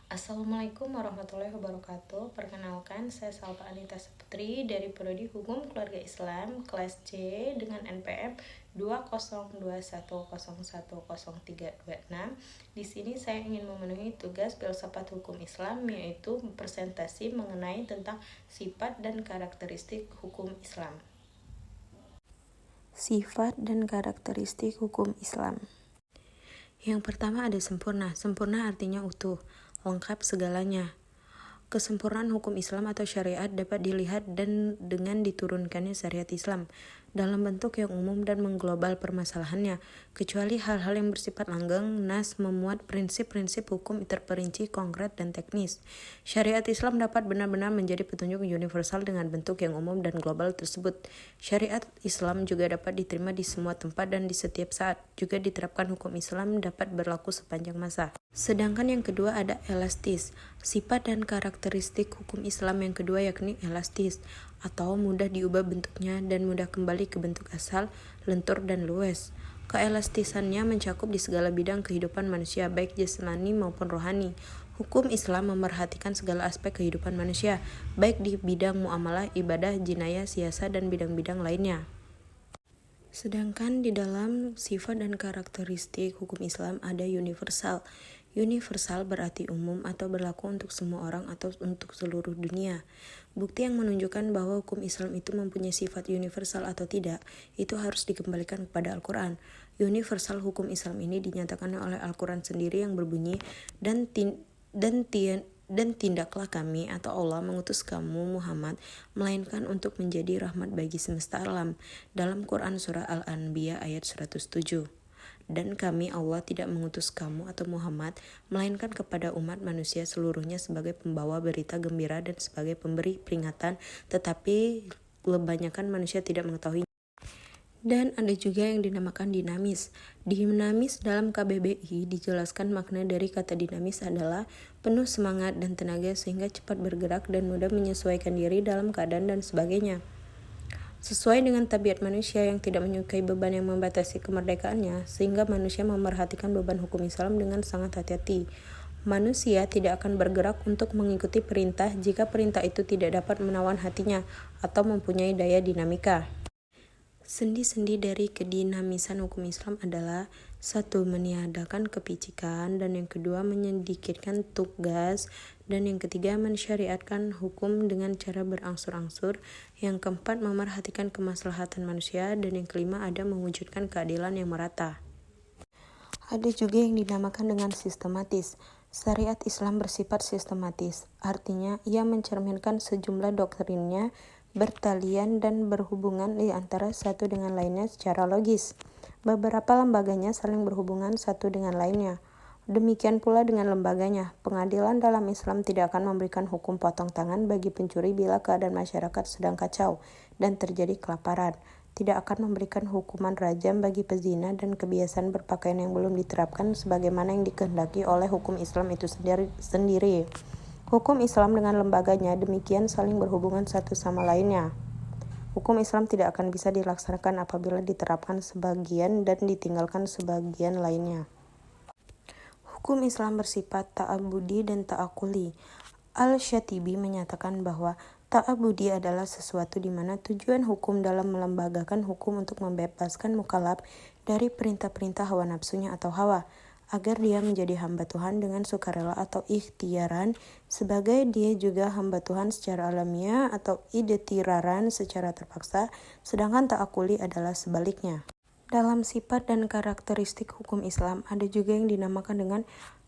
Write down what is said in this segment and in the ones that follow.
Assalamualaikum warahmatullahi wabarakatuh. Perkenalkan, saya Salva Anita Saputri dari Prodi Hukum Keluarga Islam kelas C dengan NPM 20210100326. Di sini saya ingin memenuhi tugas filsafat hukum Islam, yaitu presentasi mengenai tentang sifat dan karakteristik hukum Islam. Sifat dan karakteristik hukum Islam. Yang pertama ada sempurna. Sempurna artinya utuh, lengkap segalanya. Kesempurnaan hukum Islam atau syariat dapat dilihat dengan diturunkannya syariat Islam dalam bentuk yang umum dan mengglobal permasalahannya, kecuali hal-hal yang bersifat langgeng. Nas memuat prinsip-prinsip hukum terperinci, konkret, dan teknis. Syariat Islam dapat benar-benar menjadi petunjuk universal dengan bentuk yang umum dan global tersebut. Syariat Islam juga dapat diterima di semua tempat dan di setiap saat. Juga diterapkan hukum Islam dapat berlaku sepanjang masa. Sedangkan yang kedua ada elastis. Sifat dan karakteristik hukum Islam yang kedua yakni elastis, atau mudah diubah bentuknya dan mudah kembali ke bentuk asal, lentur dan luwes. Keelastisannya mencakup di segala bidang kehidupan manusia, baik jasmani maupun rohani. Hukum Islam memerhatikan segala aspek kehidupan manusia, baik di bidang muamalah, ibadah, jinayah, siasat, dan bidang-bidang lainnya. Sedangkan di dalam sifat dan karakteristik hukum Islam ada universal. Universal berarti umum atau berlaku untuk semua orang atau untuk seluruh dunia. Bukti yang menunjukkan bahwa hukum Islam itu mempunyai sifat universal atau tidak, itu harus dikembalikan kepada Al-Quran. Universal hukum Islam ini dinyatakan oleh Al-Quran sendiri yang berbunyi, dan tindaklah kami atau Allah mengutus kamu Muhammad melainkan untuk menjadi rahmat bagi semesta alam, dalam Quran surah Al-Anbiya ayat 107. Dan kami Allah tidak mengutus kamu atau Muhammad melainkan kepada umat manusia seluruhnya sebagai pembawa berita gembira dan sebagai pemberi peringatan, tetapi kebanyakan manusia tidak mengetahui. Dan ada juga yang dinamakan dinamis. Dinamis dalam KBBI dijelaskan makna dari kata dinamis adalah penuh semangat dan tenaga sehingga cepat bergerak dan mudah menyesuaikan diri dalam keadaan dan sebagainya. Sesuai dengan tabiat manusia yang tidak menyukai beban yang membatasi kemerdekaannya, sehingga manusia memerhatikan beban hukum Islam dengan sangat hati-hati. Manusia tidak akan bergerak untuk mengikuti perintah jika perintah itu tidak dapat menawan hatinya atau mempunyai daya dinamika. Sendi-sendi dari kedinamisan hukum Islam adalah: satu, meniadakan kepicikan, dan yang kedua, menyedikitkan tugas, dan yang ketiga, mensyariatkan hukum dengan cara berangsur-angsur, yang keempat, memerhatikan kemaslahatan manusia, dan yang kelima, ada mewujudkan keadilan yang merata. Ada juga yang dinamakan dengan sistematis. Syariat Islam bersifat sistematis, artinya ia mencerminkan sejumlah doktrinnya bertalian dan berhubungan di antara satu dengan lainnya secara logis. Beberapa lembaganya saling berhubungan satu dengan lainnya. Demikian pula dengan lembaganya. Pengadilan dalam Islam tidak akan memberikan hukum potong tangan bagi pencuri bila keadaan masyarakat sedang kacau dan terjadi kelaparan. Tidak akan memberikan hukuman rajam bagi pezina dan kebiasaan berpakaian yang belum diterapkan sebagaimana yang dikehendaki oleh hukum Islam itu sendiri. Hukum Islam dengan lembaganya demikian saling berhubungan satu sama lainnya. Hukum Islam tidak akan bisa dilaksanakan apabila diterapkan sebagian dan ditinggalkan sebagian lainnya. Hukum Islam bersifat ta'abudi dan ta'akuli. Al-Syatibi menyatakan bahwa ta'abudi adalah sesuatu di mana tujuan hukum dalam melembagakan hukum untuk membebaskan mukallaf dari perintah-perintah hawa nafsunya atau hawa, agar dia menjadi hamba Tuhan dengan sukarela atau ikhtiaran, sebagai dia juga hamba Tuhan secara alamiah atau idtiraran secara terpaksa, sedangkan ta'akuli adalah sebaliknya. Dalam sifat dan karakteristik hukum Islam ada juga yang dinamakan dengan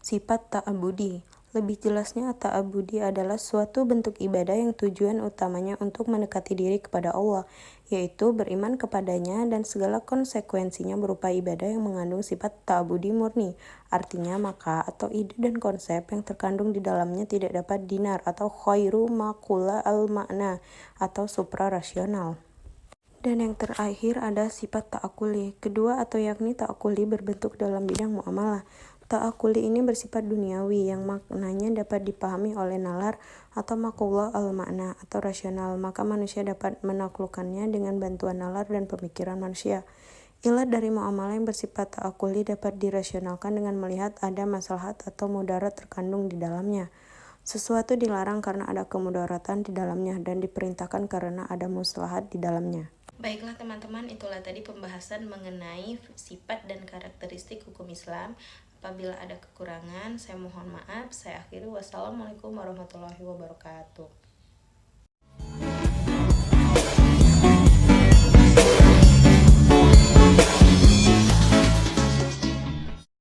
sifat ta'abudi. Lebih jelasnya, ta'abudi adalah suatu bentuk ibadah yang tujuan utamanya untuk mendekati diri kepada Allah, yaitu beriman kepadanya dan segala konsekuensinya berupa ibadah yang mengandung sifat ta'abudi murni. Artinya maka atau ide dan konsep yang terkandung di dalamnya tidak dapat dinar atau khairu maqula al-makna atau suprarasional. Dan yang terakhir ada sifat ta'akuli. Kedua atau yakni ta'akuli berbentuk dalam bidang muamalah. Ta'akuli ini bersifat duniawi yang maknanya dapat dipahami oleh nalar atau maqullah al-makna atau rasional, maka manusia dapat menaklukkannya dengan bantuan nalar dan pemikiran manusia. Ilat dari muamalah yang bersifat ta'akuli dapat dirasionalkan dengan melihat ada maslahat atau mudarat terkandung di dalamnya. Sesuatu dilarang karena ada kemudaratan di dalamnya dan diperintahkan karena ada maslahat di dalamnya. Baiklah teman-teman, itulah tadi pembahasan mengenai sifat dan karakteristik hukum Islam. Apabila ada kekurangan, saya mohon maaf. Saya akhiri. Wassalamualaikum warahmatullahi wabarakatuh.